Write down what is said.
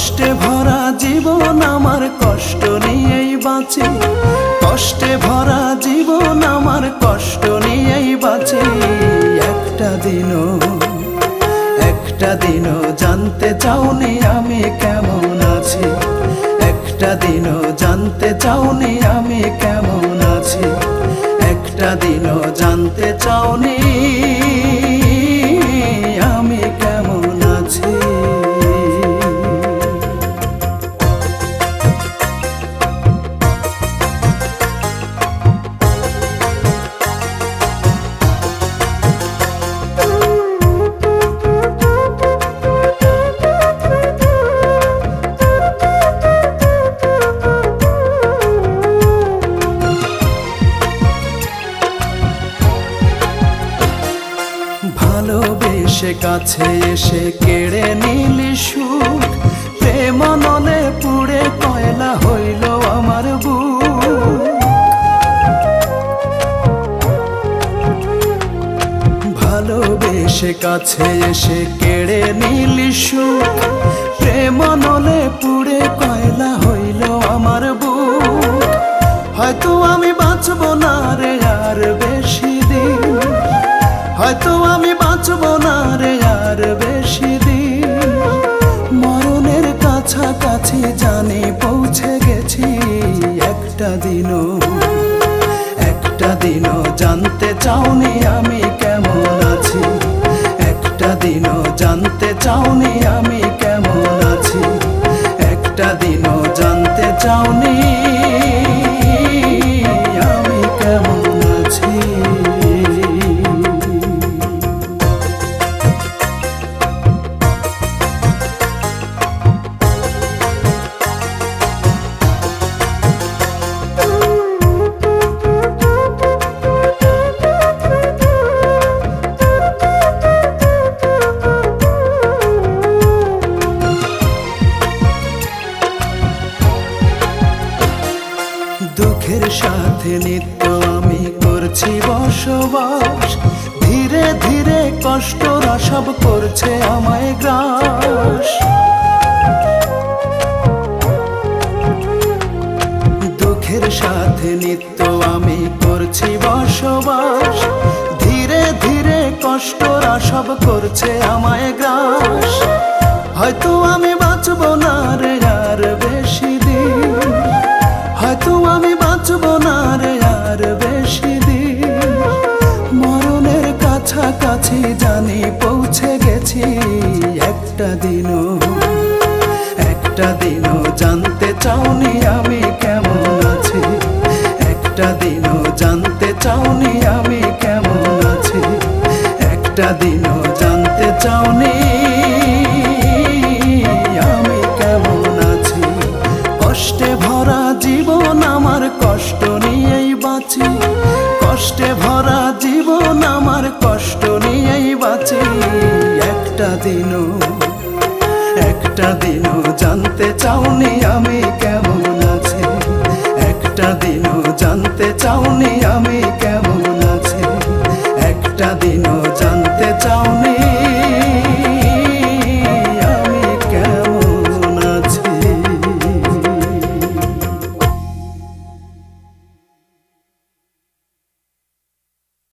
কষ্টে ভরা জীবন আমার, কষ্ট নিয়েই বাঁচি। কষ্টে ভরা জীবন আমার, কষ্ট নিয়েই বাঁচি। একটা দিনও জানতে চাওনি আমি কেমন আছি। একটা দিনও জানতে চাওনি আমি কেমন আছি। একটা দিনও জানতে চাওনি আমি কেমন আছি। ভালোবেসে কাছে এসে কেড়ে নিলি সুখ, প্রেম নলে পুড়ে কয়লা হইল আমার বুক। ভালোবেসে কাছে এসে কেড়ে নিলি সুখ, প্রেম নলে পুড়ে কয়লা হইল আমার বুক। হয়তো আমি বাঁচব না রে আর বেশি দিন, হয়তো আমি বাঁচব না রে আর বেশি দিন। মরণের কাছাকাছি জানি পৌঁছে গেছি। একটা দিনও জানতে চাওনি আমি কেমন আছি। একটা দিনও জানতে চাওনি আমি কেমন আছি। একটা দিনও জানতে চাওনি আমি কেমন আছি। দুঃখের সাথে নিত্য আমি করছি বসবাস। ধীরে ধীরে কষ্টরা সব করছে আমায় গ্রাস। দুঃখের সাথে নিত্য আমি করছি বসবাস। ধীরে ধীরে কষ্টরা সব করছে আমায় গ্রাস। হয়তো আমি বাঁচব না রে আর বেশি দিন, হয়তো আমি বাঁচব না রে আর বেশি দিন। মরণের কাছাকাছি জানি পৌঁছে গেছি। একটা দিনও জানতে চাওনি আমি কেমন আছি। একটা দিনও জানতে চাওনি আমি কেমন আছি। একটা দিনও জানতে চাওনি আমি কেমন আছি। কষ্টে ভরা জীবন আমার, কষ্ট নিয়েই বাঁচি। কষ্টে ভরা জীবন আমার, কষ্ট নিয়েই বাঁচি। একটা দিনও জানতে চাওনি আমি কেমন আছি। একটা দিনও জানতে চাওনি আমি কেমন আছি। একটা দিনও জানতে